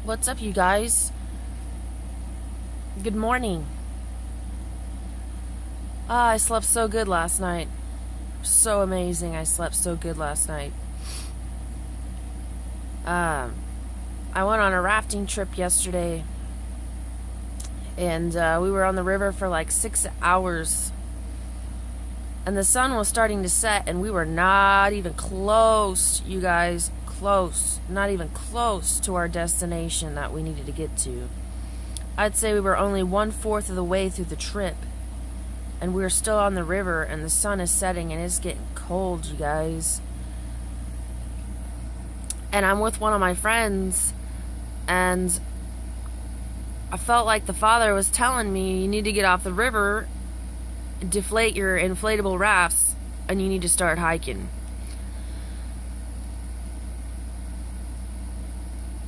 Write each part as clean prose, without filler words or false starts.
What's up, you guys? Good morning. I slept so good last night. So amazing. I slept so good last night. I went on a rafting trip yesterday, and we were on the river for like 6 hours. And the sun was starting to set, and we were not even close, you guys. Close. Not even close to our destination that we needed to get to. I'd say we were only 1/4 of the way through the trip. And we're still on the river, and the sun is setting, and it's getting cold, you guys. And I'm with one of my friends, and I felt like the father was telling me, you need to get off the river, deflate your inflatable rafts, and you need to start hiking.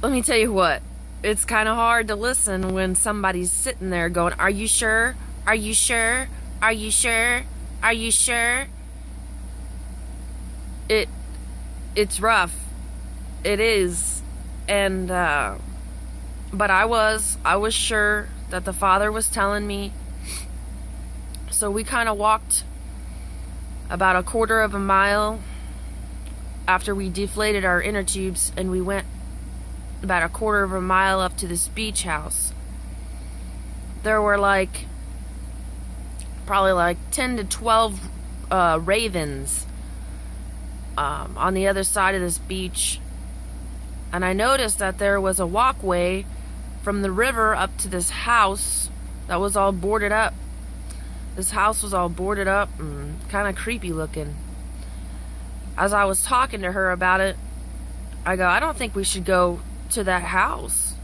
Let me tell you what, it's kind of hard to listen when somebody's sitting there going, are you sure? Are you sure? Are you sure? Are you sure? It's rough. It is. And but I was sure that the father was telling me. So we kind of walked about 1/4 of a mile after we deflated our inner tubes, and we went about 1/4 of a mile up to this beach house. There were probably like 10 to 12 ravens on the other side of this beach. And I noticed that there was a walkway from the river up to this house that was all boarded up. This house was all boarded up and kind of creepy looking. As I was talking to her about it, I go, I don't think we should go to that house.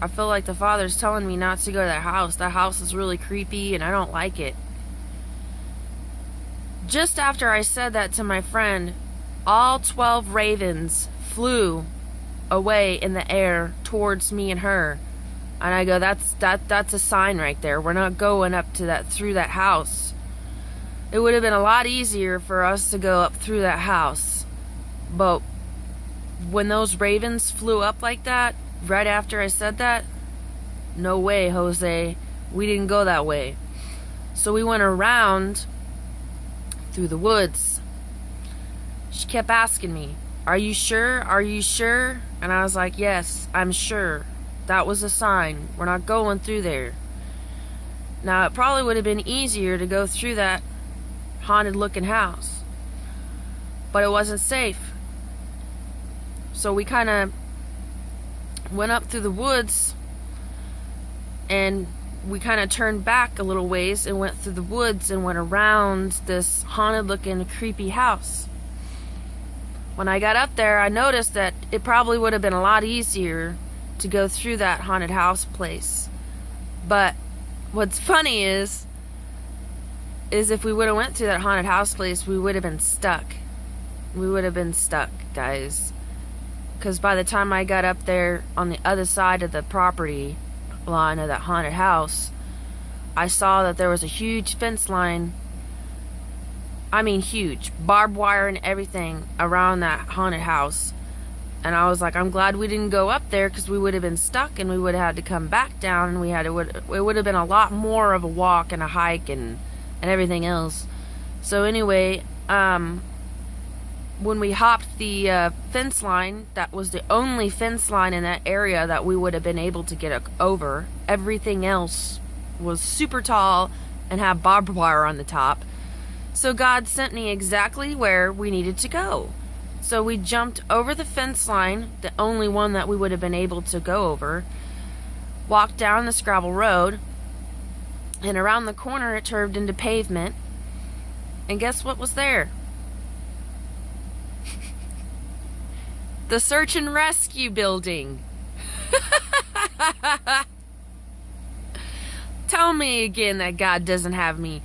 I feel like the father's telling me not to go to that house. That house is really creepy and I don't like it. Just after I said that to my friend, all 12 ravens flew away in the air towards me and her. And I go, that's a sign right there. We're not going up to through that house. It would have been a lot easier for us to go up through that house. But when those ravens flew up like that, right after I said that, no way, Jose. We didn't go that way. So we went around through the woods. She kept asking me, are you sure? Are you sure? And I was like, yes, I'm sure. That was a sign. We're not going through there. Now, it probably would have been easier to go through that haunted looking house, but it wasn't safe. So we kind of went up through the woods, and we kind of turned back a little ways and went through the woods and went around this haunted looking creepy house. When I got up there, I noticed that it probably would have been a lot easier to go through that haunted house place. But what's funny is if we would have went through that haunted house place, we would have been stuck. We would have been stuck, guys. Because by the time I got up there on the other side of the property line of that haunted house, I saw that there was a huge fence line. I mean huge. Barbed wire and everything around that haunted house. And I was like, I'm glad we didn't go up there, because we would have been stuck and we would have had to come back down, and it would have been a lot more of a walk and a hike and everything else. So anyway, when we hopped the fence line, that was the only fence line in that area that we would have been able to get over. Everything else was super tall and had barbed wire on the top. So God sent me exactly where we needed to go. So we jumped over the fence line, the only one that we would have been able to go over, walked down this gravel road, and around the corner it turned into pavement. And guess what was there? The search and rescue building. Tell me again that God doesn't have me.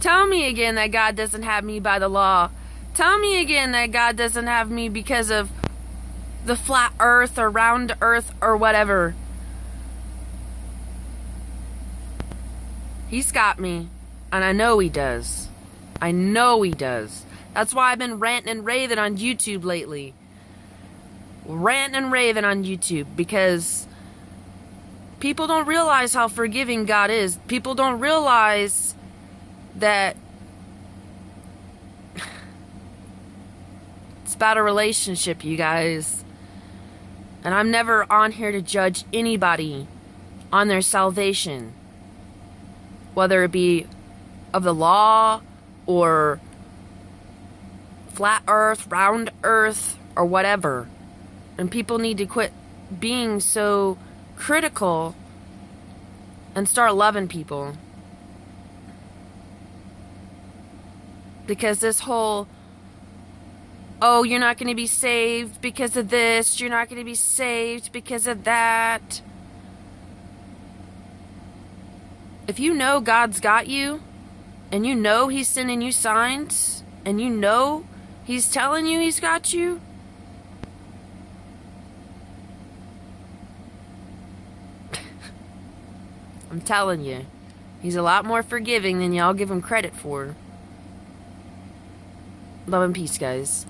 Tell me again that God doesn't have me by the law. Tell me again that God doesn't have me because of the flat earth or round earth or whatever. He's got me, and I know he does. I know he does. That's why I've been ranting and raving on YouTube lately. ranting and raving on YouTube because people don't realize how forgiving God is. People don't realize that it's about a relationship, you guys. And I'm never on here to judge anybody on their salvation, whether it be of the law or flat earth, round earth, or whatever. And people need to quit being so critical and start loving people. Because this whole, oh, you're not going to be saved because of this, you're not going to be saved because of that. If you know God's got you, and you know He's sending you signs, and you know He's telling you He's got you, I'm telling you, He's a lot more forgiving than y'all give Him credit for. Love and peace, guys.